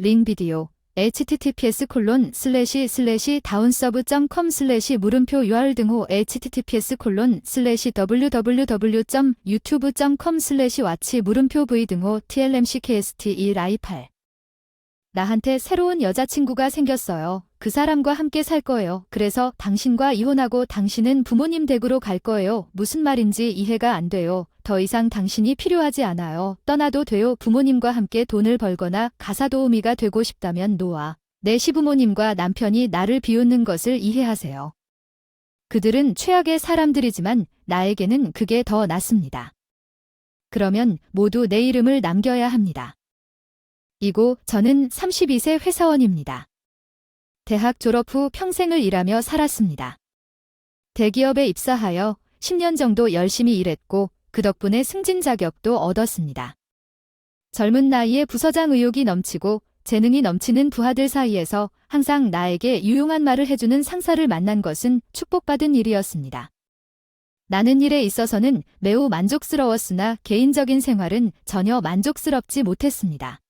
링 비디오 https://downsub.com/ 물음표 URL https://www.youtube.com/watch 물음표 v tlmckst 라이 8 나한테 새로운 여자친구가 생겼어요. 그 사람과 함께 살 거예요. 그래서 당신과 이혼하고 당신은 부모님 댁으로 갈 거예요. 무슨 말인지 이해가 안 돼요. 더 이상 당신이 필요하지 않아요. 떠나도 돼요. 부모님과 함께 돈을 벌거나 가사도우미가 되고 싶다면 놓아. 내 시부모님과 남편이 나를 비웃는 것을 이해하세요. 그들은 최악의 사람들이지만 나에게는 그게 더 낫습니다. 그러면 모두 내 이름을 남겨야 합니다. 이고 저는 32세 회사원입니다. 대학 졸업 후 평생을 일하며 살았습니다. 대기업에 입사하여 10년 정도 열심히 일했고 그 덕분에 승진 자격도 얻었습니다. 젊은 나이에 부서장 의욕이 넘치고 재능이 넘치는 부하들 사이에서 항상 나에게 유용한 말을 해주는 상사를 만난 것은 축복받은 일이었습니다. 나는 일에 있어서는 매우 만족스러웠으나 개인적인 생활은 전혀 만족스럽지 못했습니다.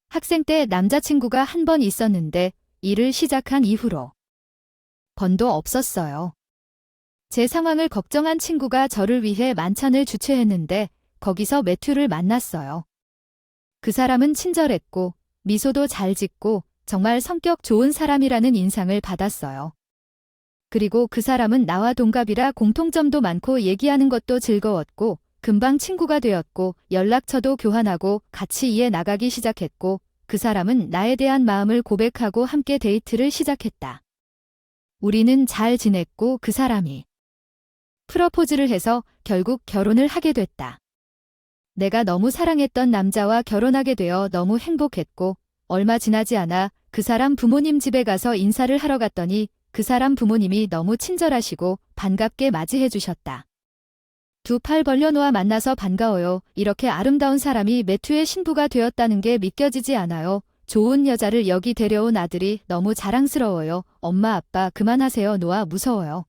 학생 때 남자친구가 한 번 있었는데 일을 시작한 이후로 번도 없었어요. 제 상황을 걱정한 친구가 저를 위해 만찬을 주최했는데 거기서 매튜를 만났어요. 그 사람은 친절했고 미소도 잘 짓고 정말 성격 좋은 사람이라는 인상을 받았어요. 그리고 그 사람은 나와 동갑이라 공통점도 많고 얘기하는 것도 즐거웠고 금방 친구가 되었고 연락처도 교환하고 같이 이해 나가기 시작했고 그 사람은 나에 대한 마음을 고백하고 함께 데이트를 시작했다. 우리는 잘 지냈고 그 사람이 프러포즈를 해서 결국 결혼을 하게 됐다. 내가 너무 사랑했던 남자와 결혼하게 되어 너무 행복했고 얼마 지나지 않아 그 사람 부모님 집에 가서 인사를 하러 갔더니 그 사람 부모님이 너무 친절하시고 반갑게 맞이해 주셨다. 두 팔 벌려놓아 만나서 반가워요. 이렇게 아름다운 사람이 매튜의 신부가 되었다는 게 믿겨지지 않아요. 좋은 여자를 여기 데려온 아들이 너무 자랑스러워요. 엄마 아빠 그만하세요. 노아 무서워요.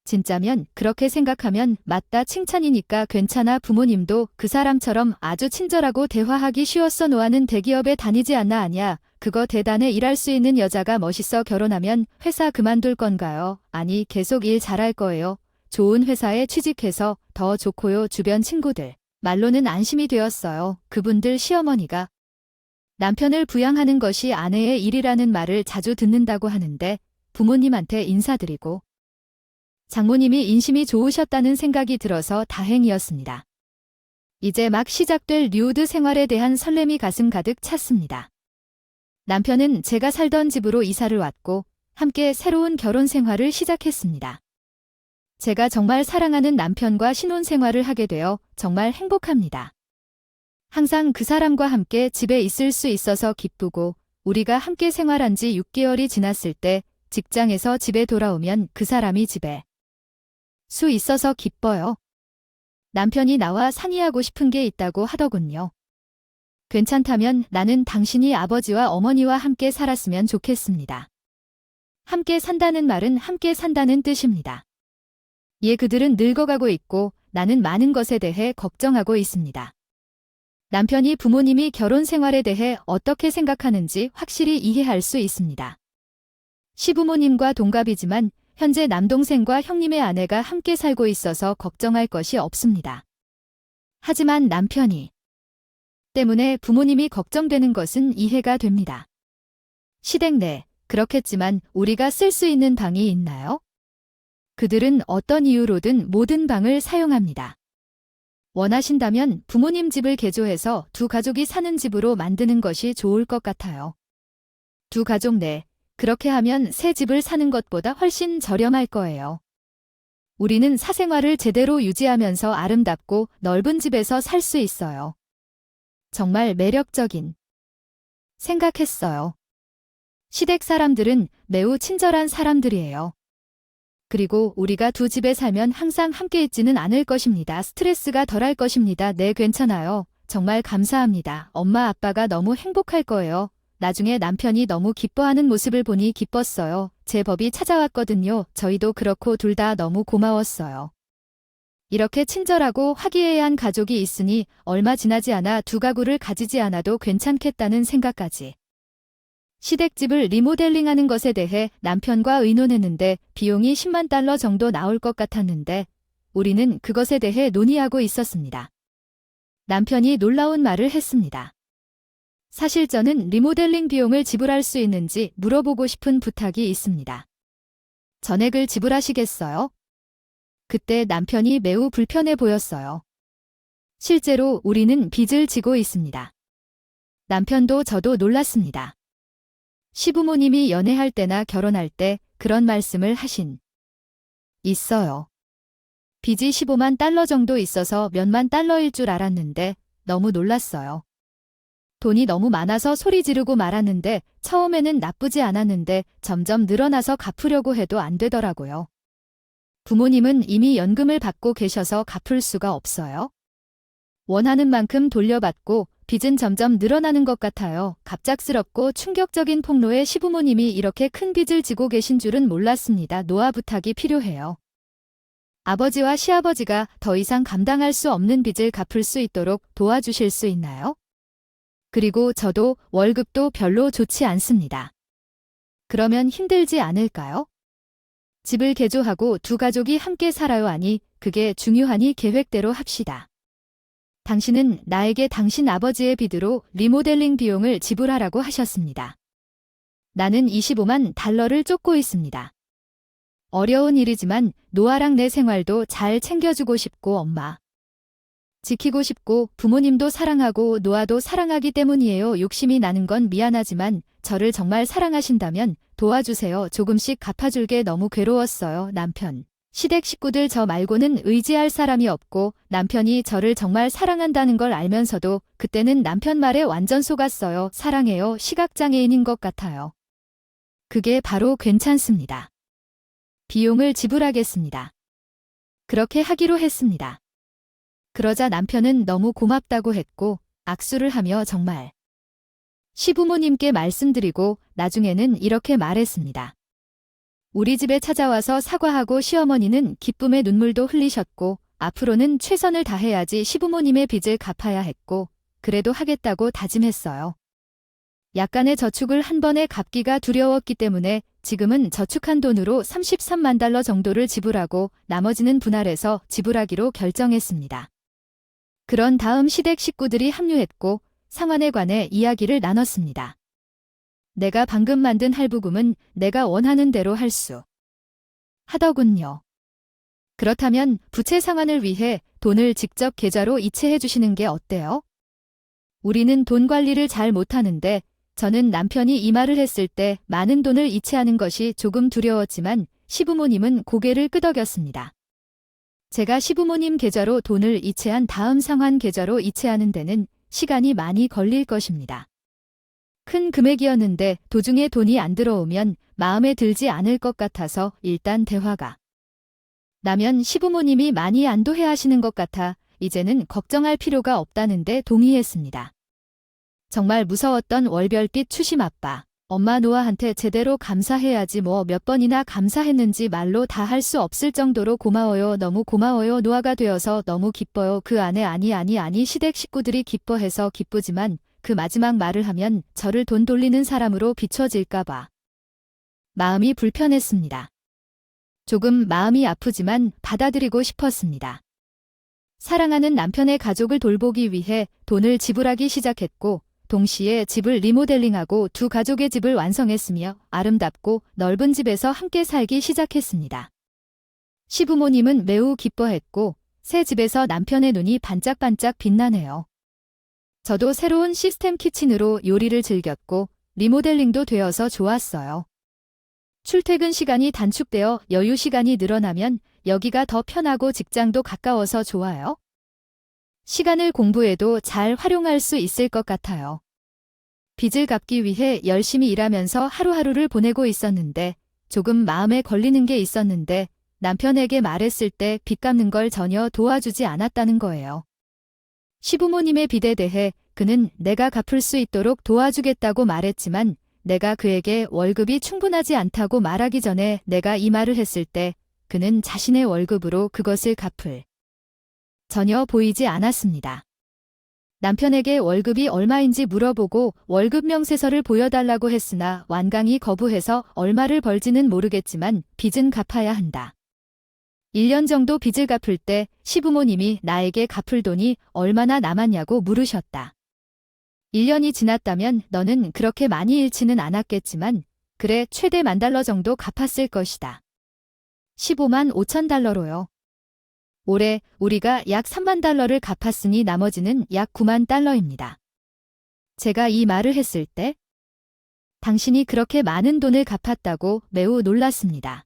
진짜면 그렇게 생각하면 맞다 칭찬이니까 괜찮아. 부모님도 그 사람처럼 아주 친절하고 대화하기 쉬웠어. 노아는 대기업에 다니지 않나. 아니야. 그거 대단해. 일할 수 있는 여자가 멋있어. 결혼하면 회사 그만둘 건가요? 아니 계속 일 잘할 거예요. 좋은 회사에 취직해서 더 좋고요. 주변 친구들 말로는 안심이 되었어요. 그분들 시어머니가 남편을 부양하는 것이 아내의 일이라는 말을 자주 듣는다고 하는데 부모님한테 인사드리고 장모님이 인심이 좋으셨다는 생각이 들어서 다행이었습니다. 이제 막 시작될 뉴우드 생활에 대한 설렘이 가슴 가득 찼습니다. 남편은 제가 살던 집으로 이사를 왔고 함께 새로운 결혼 생활을 시작했습니다. 제가 정말 사랑하는 남편과 신혼생활을 하게 되어 정말 행복합니다. 항상 그 사람과 함께 집에 있을 수 있어서 기쁘고 우리가 함께 생활한 지 6개월이 지났을 때 직장에서 집에 돌아오면 그 사람이 집에 수 있어서 기뻐요. 남편이 나와 상의하고 싶은 게 있다고 하더군요. 괜찮다면 나는 당신이 아버지와 어머니와 함께 살았으면 좋겠습니다. 함께 산다는 말은 함께 산다는 뜻입니다. 그들은 늙어가고 있고 나는 많은 것에 대해 걱정하고 있습니다. 남편이 부모님이 결혼 생활에 대해 어떻게 생각하는지 확실히 이해할 수 있습니다. 시부모님과 동갑이지만 현재 남동생과 형님의 아내가 함께 살고 있어서 걱정할 것이 없습니다. 하지만 남편이 때문에 부모님이 걱정되는 것은 이해가 됩니다. 시댁 내 그렇겠지만 우리가 쓸 수 있는 방이 있나요? 그들은 어떤 이유로든 모든 방을 사용합니다. 원하신다면 부모님 집을 개조해서 두 가족이 사는 집으로 만드는 것이 좋을 것 같아요. 두 가족 내 그렇게 하면 새 집을 사는 것보다 훨씬 저렴할 거예요. 우리는 사생활을 제대로 유지하면서 아름답고 넓은 집에서 살 수 있어요. 정말 매력적인 생각했어요. 시댁 사람들은 매우 친절한 사람들이에요. 그리고 우리가 두 집에 살면 항상 함께 있지는 않을 것입니다. 스트레스가 덜할 것입니다. 네, 괜찮아요. 정말 감사합니다. 엄마 아빠가 너무 행복할 거예요. 나중에 남편이 너무 기뻐하는 모습을 보니 기뻤어요. 제 법이 찾아왔거든요. 저희도 그렇고 둘 다 너무 고마웠어요. 이렇게 친절하고 화기애애한 가족이 있으니 얼마 지나지 않아 두 가구를 가지지 않아도 괜찮겠다는 생각까지. 시댁집을 리모델링하는 것에 대해 남편과 의논했는데 비용이 10만 달러 정도 나올 것 같았는데 우리는 그것에 대해 논의하고 있었습니다. 남편이 놀라운 말을 했습니다. 사실 저는 리모델링 비용을 지불할 수 있는지 물어보고 싶은 부탁이 있습니다. 전액을 지불하시겠어요? 그때 남편이 매우 불편해 보였어요. 실제로 우리는 빚을 지고 있습니다. 남편도 저도 놀랐습니다. 시부모님이 연애할 때나 결혼할 때 그런 말씀을 하신 있어요. 빚이 15만 달러 정도 있어서 몇만 달러일 줄 알았는데 너무 놀랐어요. 돈이 너무 많아서 소리 지르고 말았는데 처음에는 나쁘지 않았는데 점점 늘어나서 갚으려고 해도 안 되더라고요. 부모님은 이미 연금을 받고 계셔서 갚을 수가 없어요. 원하는 만큼 돌려받고 빚은 점점 늘어나는 것 같아요. 갑작스럽고 충격적인 폭로에 시부모님이 이렇게 큰 빚을 지고 계신 줄은 몰랐습니다. 노하 부탁이 필요해요. 아버지와 시아버지가 더 이상 감당할 수 없는 빚을 갚을 수 있도록 도와주실 수 있나요? 그리고 저도 월급도 별로 좋지 않습니다. 그러면 힘들지 않을까요? 집을 개조하고 두 가족이 함께 살아요 하니 그게 중요하니 계획대로 합시다. 당신은 나에게 당신 아버지의 빚으로 리모델링 비용을 지불하라고 하셨습니다. 나는 25만 달러를 쫓고 있습니다. 어려운 일이지만 노아랑 내 생활도 잘 챙겨주고 싶고 엄마 지키고 싶고 부모님도 사랑하고 노아도 사랑하기 때문이에요. 욕심이 나는 건 미안하지만 저를 정말 사랑하신다면 도와주세요. 조금씩 갚아줄게. 너무 괴로웠어요. 남편. 시댁 식구들 저 말고는 의지할 사람이 없고 남편이 저를 정말 사랑한다는 걸 알면서도 그때는 남편 말에 완전 속았어요. 사랑해요. 시각장애인인 것 같아요. 그게 바로 괜찮습니다. 비용을 지불하겠습니다. 그렇게 하기로 했습니다. 그러자 남편은 너무 고맙다고 했고 악수를 하며 정말 시부모님께 말씀드리고 나중에는 이렇게 말했습니다. 우리 집에 찾아와서 사과하고 시어머니는 기쁨의 눈물도 흘리셨고 앞으로는 최선을 다해야지 시부모님의 빚을 갚아야 했고 그래도 하겠다고 다짐했어요. 약간의 저축을 한 번에 갚기가 두려웠기 때문에 지금은 저축한 돈으로 33만 달러 정도를 지불하고 나머지는 분할해서 지불하기로 결정했습니다. 그런 다음 시댁 식구들이 합류했고 상환에 관해 이야기를 나눴습니다. 내가 방금 만든 할부금은 내가 원하는 대로 할 수 하더군요. 그렇다면 부채 상환을 위해 돈을 직접 계좌로 이체해 주시는 게 어때요? 우리는 돈 관리를 잘 못하는데 저는 남편이 이 말을 했을 때 많은 돈을 이체하는 것이 조금 두려웠지만 시부모님은 고개를 끄덕였습니다. 제가 시부모님 계좌로 돈을 이체한 다음 상환 계좌로 이체하는 데는 시간이 많이 걸릴 것입니다. 큰 금액이었는데 도중에 돈이 안 들어오면 마음에 들지 않을 것 같아서 일단 대화가 나면 시부모님이 많이 안도해하시는 것 같아 이제는 걱정할 필요가 없다는데 동의했습니다. 정말 무서웠던 월별빛 추심 아빠. 엄마 노아한테 제대로 감사해야지 뭐 몇 번이나 감사했는지 말로 다 할 수 없을 정도로 고마워요. 너무 고마워요. 노아가 되어서 너무 기뻐요. 그 안에 아니 시댁 식구들이 기뻐해서 기쁘지만 그 마지막 말을 하면 저를 돈 돌리는 사람으로 비춰질까봐 마음이 불편했습니다. 조금 마음이 아프지만 받아들이고 싶었습니다. 사랑하는 남편의 가족을 돌보기 위해 돈을 지불하기 시작했고 동시에 집을 리모델링하고 두 가족의 집을 완성했으며 아름답고 넓은 집에서 함께 살기 시작했습니다. 시부모님은 매우 기뻐했고 새 집에서 남편의 눈이 반짝반짝 빛나네요. 저도 새로운 시스템 키친으로 요리를 즐겼고 리모델링도 되어서 좋았어요. 출퇴근 시간이 단축되어 여유 시간이 늘어나면 여기가 더 편하고 직장도 가까워서 좋아요. 시간을 공부에도 잘 활용할 수 있을 것 같아요. 빚을 갚기 위해 열심히 일하면서 하루하루를 보내고 있었는데 조금 마음에 걸리는 게 있었는데 남편에게 말했을 때 빚 갚는 걸 전혀 도와주지 않았다는 거예요. 시부모님의 빚에 대해 그는 내가 갚을 수 있도록 도와주겠다고 말했지만 내가 그에게 월급이 충분하지 않다고 말하기 전에 내가 이 말을 했을 때 그는 자신의 월급으로 그것을 갚을 전혀 보이지 않았습니다. 남편에게 월급이 얼마인지 물어보고 월급 명세서를 보여달라고 했으나 완강히 거부해서 얼마를 벌지는 모르겠지만 빚은 갚아야 한다. 1년 정도 빚을 갚을 때 시부모님이 나에게 갚을 돈이 얼마나 남았냐고 물으셨다. 1년이 지났다면 너는 그렇게 많이 잃지는 않았겠지만 그래 최대 $10,000 정도 갚았을 것이다. 15만 5천 달러로요. 올해 우리가 약 $30,000를 갚았으니 나머지는 약 $90,000입니다. 제가 이 말을 했을 때 당신이 그렇게 많은 돈을 갚았다고 매우 놀랐습니다.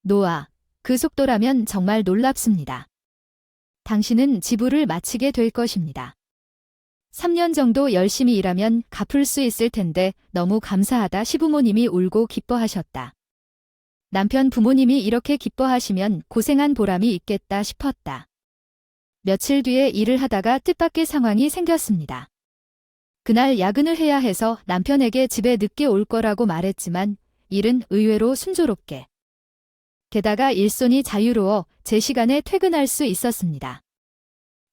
노아, 그 속도라면 정말 놀랍습니다. 당신은 지불을 마치게 될 것입니다. 3년 정도 열심히 일하면 갚을 수 있을 텐데 너무 감사하다 시부모님이 울고 기뻐하셨다. 남편 부모님이 이렇게 기뻐하시면 고생한 보람이 있겠다 싶었다. 며칠 뒤에 일을 하다가 뜻밖의 상황이 생겼습니다. 그날 야근을 해야 해서 남편에게 집에 늦게 올 거라고 말했지만 일은 의외로 순조롭게. 게다가 일손이 자유로워 제 시간에 퇴근할 수 있었습니다.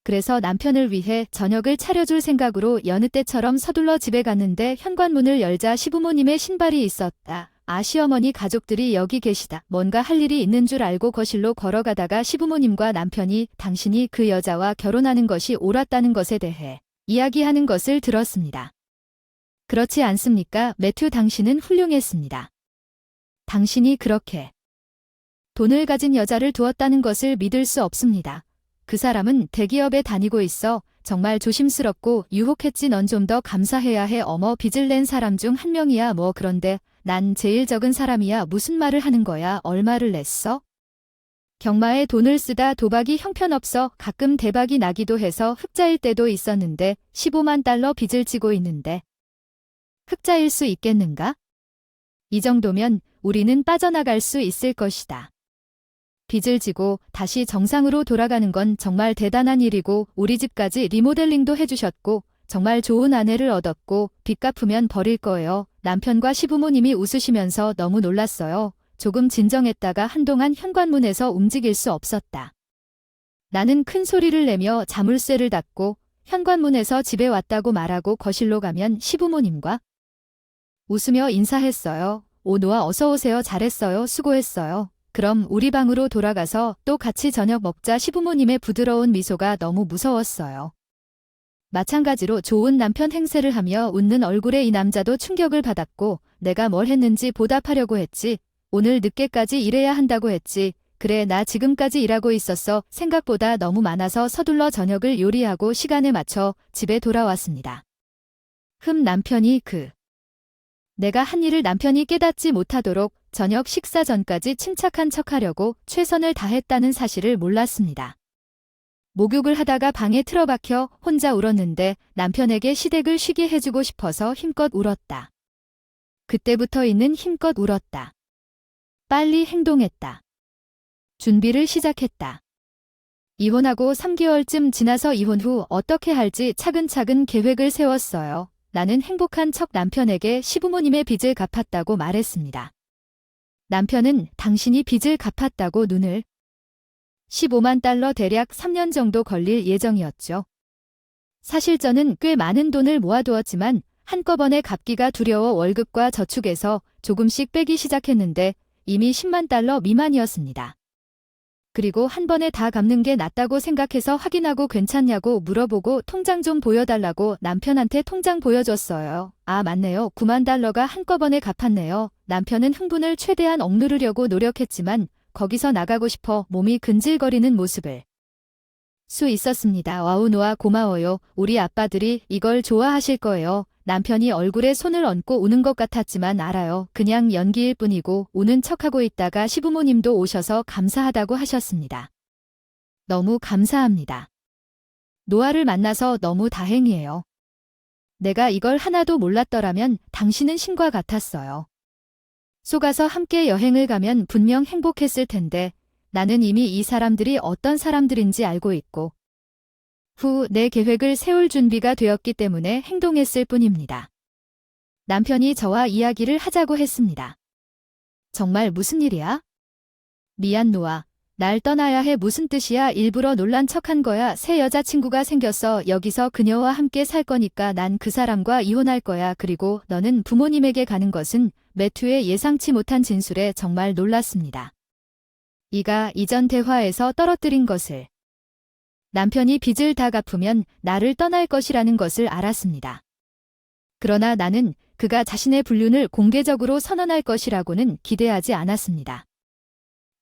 그래서 남편을 위해 저녁을 차려줄 생각으로 여느 때처럼 서둘러 집에 갔는데 현관문을 열자 시부모님의 신발이 있었다. 아, 시어머니 가족들이 여기 계시다. 뭔가 할 일이 있는 줄 알고 거실로 걸어가다가 시부모님과 남편이 당신이 그 여자와 결혼하는 것이 옳았다는 것에 대해 이야기하는 것을 들었습니다. 그렇지 않습니까? 매튜, 당신은 훌륭했습니다. 당신이 그렇게 돈을 가진 여자를 두었다는 것을 믿을 수 없습니다. 그 사람은 대기업에 다니고 있어 정말 조심스럽고 유혹했지. 넌 좀 더 감사해야 해. 어머, 빚을 낸 사람 중 한 명이야. 뭐 그런데 난 제일 적은 사람이야. 무슨 말을 하는 거야. 얼마를 냈어? 경마에 돈을 쓰다 도박이 형편없어 가끔 대박이 나기도 해서 흑자일 때도 있었는데 $150,000 빚을 지고 있는데 흑자일 수 있겠는가? 이 정도면 우리는 빠져나갈 수 있을 것이다. 빚을 지고 다시 정상으로 돌아가는 건 정말 대단한 일이고 우리 집까지 리모델링도 해주셨고 정말 좋은 아내를 얻었고 빚 갚으면 버릴 거예요. 남편과 시부모님이 웃으시면서 너무 놀랐어요. 조금 진정했다가 한동안 현관문에서 움직일 수 없었다. 나는 큰 소리를 내며 자물쇠를 닫고 현관문에서 집에 왔다고 말하고 거실로 가면 시부모님과 웃으며 인사했어요. 오, 노아, 어서 오세요. 잘했어요. 수고했어요. 그럼 우리 방으로 돌아가서 또 같이 저녁 먹자. 시부모님의 부드러운 미소가 너무 무서웠어요. 마찬가지로 좋은 남편 행세를 하며 웃는 얼굴에 이 남자도 충격을 받았고 내가 뭘 했는지 보답하려고 했지. 오늘 늦게까지 일해야 한다고 했지. 그래, 나 지금까지 일하고 있었어. 생각보다 너무 많아서 서둘러 저녁을 요리하고 시간에 맞춰 집에 돌아왔습니다. 남편이 내가 한 일을 남편이 깨닫지 못하도록 저녁 식사 전까지 침착한 척하려고 최선을 다했다는 사실을 몰랐습니다. 목욕을 하다가 방에 틀어박혀 혼자 울었는데 남편에게 시댁을 쉬게 해주고 싶어서 힘껏 울었다. 그때부터 있는 힘껏 울었다. 빨리 행동했다. 준비를 시작했다. 이혼하고 3개월쯤 지나서 이혼 후 어떻게 할지 차근차근 계획을 세웠어요. 나는 행복한 척 남편에게 시부모님의 빚을 갚았다고 말했습니다. 남편은 당신이 빚을 갚았다고 눈을 $150,000 대략 3년 정도 걸릴 예정이었죠. 사실 저는 꽤 많은 돈을 모아두었지만 한꺼번에 갚기가 두려워 월급과 저축에서 조금씩 빼기 시작했는데 이미 $100,000 미만이었습니다. 그리고 한 번에 다 갚는 게 낫다고 생각해서 확인하고 괜찮냐고 물어보고 통장 좀 보여달라고 남편한테 통장 보여줬어요. 아, 맞네요. $90,000가 한꺼번에 갚았네요. 남편은 흥분을 최대한 억누르려고 노력했지만 거기서 나가고 싶어 몸이 근질거리는 모습을 수 있었습니다. 와우, 노아 고마워요. 우리 아빠들이 이걸 좋아하실 거예요. 남편이 얼굴에 손을 얹고 우는 것 같았지만 알아요. 그냥 연기일 뿐이고 우는 척하고 있다가 시부모님도 오셔서 감사하다고 하셨습니다. 너무 감사합니다. 노아를 만나서 너무 다행이에요. 내가 이걸 하나도 몰랐더라면 당신은 신과 같았어요. 속아서 함께 여행을 가면 분명 행복했을 텐데 나는 이미 이 사람들이 어떤 사람들인지 알고 있고 내 계획을 세울 준비가 되었기 때문에 행동했을 뿐입니다. 남편이 저와 이야기를 하자고 했습니다. 정말 무슨 일이야? 미안, 노아. 날 떠나야 해 무슨 뜻이야? 일부러 놀란 척한 거야. 새 여자친구가 생겼어. 여기서 그녀와 함께 살 거니까 난 그 사람과 이혼할 거야. 그리고 너는 부모님에게 가는 것은 매튜의 예상치 못한 진술에 정말 놀랐습니다. 이가 이전 대화에서 떨어뜨린 것을 남편이 빚을 다 갚으면 나를 떠날 것이라는 것을 알았습니다. 그러나 나는 그가 자신의 불륜을 공개적으로 선언할 것이라고는 기대하지 않았습니다.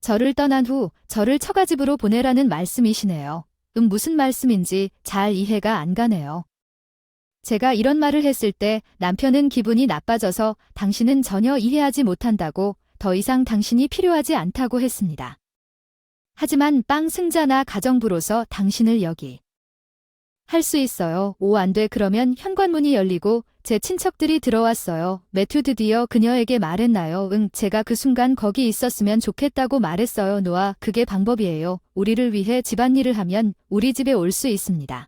저를 떠난 후 저를 처가집으로 보내라는 말씀이시네요. 무슨 말씀인지 잘 이해가 안 가네요. 제가 이런 말을 했을 때 남편은 기분이 나빠져서 당신은 전혀 이해하지 못한다고, 더 이상 당신이 필요하지 않다고 했습니다. 하지만 빵 승자나 가정부로서 당신을 할 수 있어요. 오, 안 돼. 그러면 현관문이 열리고 제 친척들이 들어왔어요. 매튜 드디어 그녀에게 말했나요? 응, 제가 그 순간 거기 있었으면 좋겠다고 말했어요. 노아, 그게 방법이에요. 우리를 위해 집안일을 하면 우리 집에 올 수 있습니다.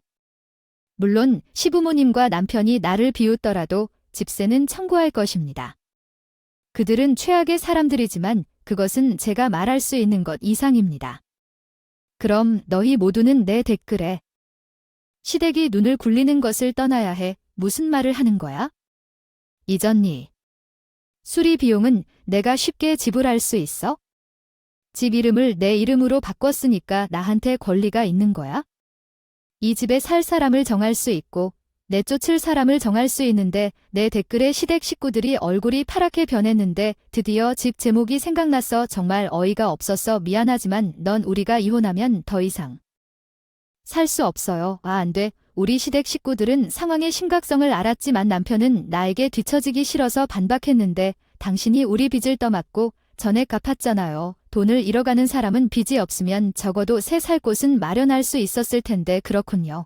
물론 시부모님과 남편이 나를 비웃더라도 집세는 청구할 것입니다. 그들은 최악의 사람들이지만 그것은 제가 말할 수 있는 것 이상입니다. 그럼 너희 모두는 내 댓글에 시댁이 눈을 굴리는 것을 떠나야 해. 무슨 말을 하는 거야? 이전니 수리 비용은 내가 쉽게 지불할 수 있어? 집 이름을 내 이름으로 바꿨으니까 나한테 권리가 있는 거야? 이 집에 살 사람을 정할 수 있고 내쫓을 사람을 정할 수 있는데 내 댓글에 시댁 식구들이 얼굴이 파랗게 변했는데 드디어 집 제목이 생각났어. 정말 어이가 없었어. 미안하지만 넌 우리가 이혼하면 더 이상 살 수 없어요. 아, 안 돼. 우리 시댁 식구들은 상황의 심각성을 알았지만 남편은 나에게 뒤처지기 싫어서 반박했는데 당신이 우리 빚을 떠맡고 전액 갚았잖아요. 돈을 잃어가는 사람은 빚이 없으면 적어도 새 살 곳은 마련할 수 있었을 텐데. 그렇군요.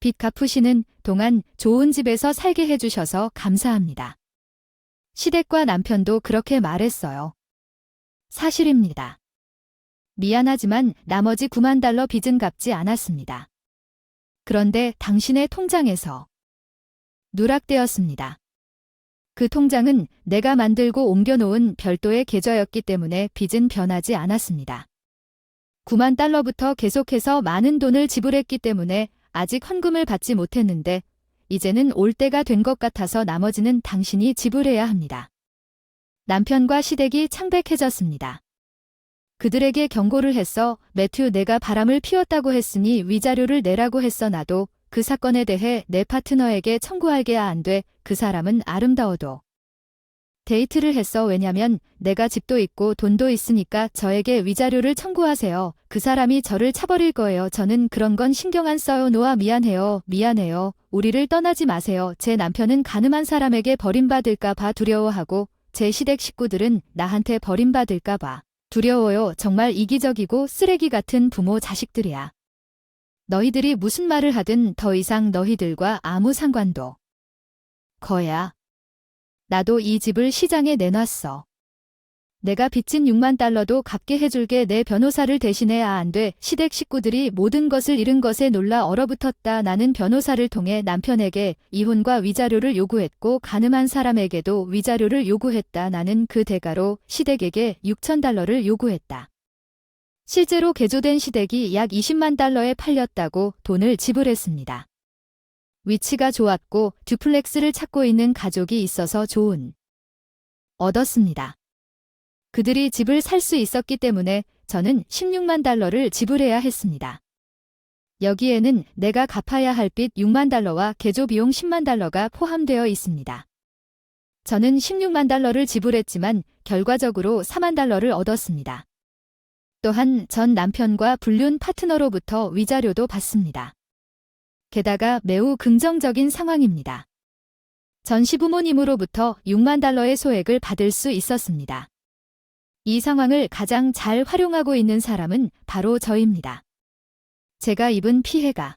빚 갚으시는 동안 좋은 집에서 살게 해주셔서 감사합니다. 시댁과 남편도 그렇게 말했어요. 사실입니다. 미안하지만 나머지 9만 달러 빚은 갚지 않았습니다. 그런데 당신의 통장에서 누락되었습니다. 그 통장은 내가 만들고 옮겨놓은 별도의 계좌였기 때문에 빚은 변하지 않았습니다. 9만 달러부터 계속해서 많은 돈을 지불했기 때문에 아직 헌금을 받지 못했는데 이제는 올 때가 된 것 같아서 나머지는 당신이 지불해야 합니다. 남편과 시댁이 창백해졌습니다. 그들에게 경고를 했어. 매튜, 내가 바람을 피웠다고 했으니 위자료를 내라고 했어. 나도 그 사건에 대해 내 파트너에게 청구하게. 안 돼. 그 사람은 아름다워도 데이트를 했어. 왜냐면 내가 집도 있고 돈도 있으니까 저에게 위자료를 청구하세요. 그 사람이 저를 차버릴 거예요. 저는 그런 건 신경 안 써요. 노아, 미안해요. 미안해요. 우리를 떠나지 마세요. 제 남편은 가늠한 사람에게 버림받을까 봐 두려워하고 제 시댁 식구들은 나한테 버림받을까 봐 두려워요. 정말 이기적이고 쓰레기 같은 부모 자식들이야. 너희들이 무슨 말을 하든 더 이상 너희들과 아무 상관도 거야. 나도 이 집을 시장에 내놨어. 내가 빚진 6만 달러도 갚게 해줄게. 내 변호사를 대신해. 아, 안 돼. 시댁 식구들이 모든 것을 잃은 것에 놀라 얼어붙었다. 나는 변호사를 통해 남편에게 이혼과 위자료를 요구했고 가늠한 사람에게도 위자료를 요구했다. 나는 그 대가로 시댁에게 6천 달러를 요구했다. 실제로 개조된 시댁이 약 20만 달러에 팔렸다고 돈을 지불했습니다. 위치가 좋았고 듀플렉스를 찾고 있는 가족이 있어서 좋은 얻었습니다. 그들이 집을 살 수 있었기 때문에 저는 16만 달러를 지불해야 했습니다. 여기에는 내가 갚아야 할 빚 6만 달러와 개조 비용 10만 달러가 포함되어 있습니다. 저는 16만 달러를 지불했지만 결과적으로 4만 달러를 얻었습니다. 또한 전 남편과 불륜 파트너로부터 위자료도 받습니다. 게다가 매우 긍정적인 상황입니다. 전 시부모님으로부터 6만 달러의 소액을 받을 수 있었습니다. 이 상황을 가장 잘 활용하고 있는 사람은 바로 저입니다. 제가 입은 피해가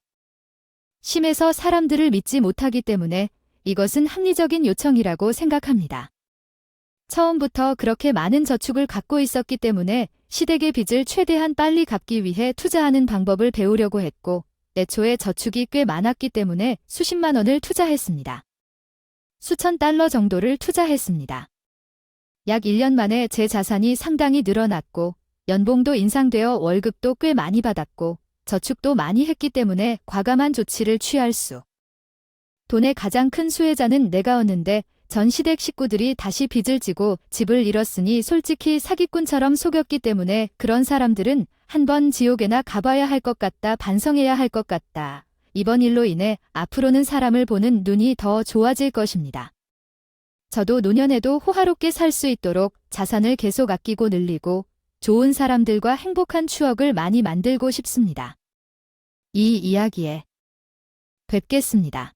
심해서 사람들을 믿지 못하기 때문에 이것은 합리적인 요청이라고 생각합니다. 처음부터 그렇게 많은 저축을 갖고 있었기 때문에 시댁의 빚을 최대한 빨리 갚기 위해 투자하는 방법을 배우려고 했고 애초에 저축이 꽤 많았기 때문에 수십만 원을 투자했습니다. 수천 달러 정도를 투자했습니다. 약 1년 만에 제 자산이 상당히 늘어났고 연봉도 인상되어 월급도 꽤 많이 받았고 저축도 많이 했기 때문에 과감한 조치를 취할 수. 돈의 가장 큰 수혜자는 내가였는데 전 시댁 식구들이 다시 빚을 지고 집을 잃었으니 솔직히 사기꾼처럼 속였기 때문에 그런 사람들은 한번 지옥에나 가봐야 할 것 같다, 반성해야 할 것 같다. 이번 일로 인해 앞으로는 사람을 보는 눈이 더 좋아질 것입니다. 저도 노년에도 호화롭게 살 수 있도록 자산을 계속 아끼고 늘리고 좋은 사람들과 행복한 추억을 많이 만들고 싶습니다. 이 이야기에 뵙겠습니다.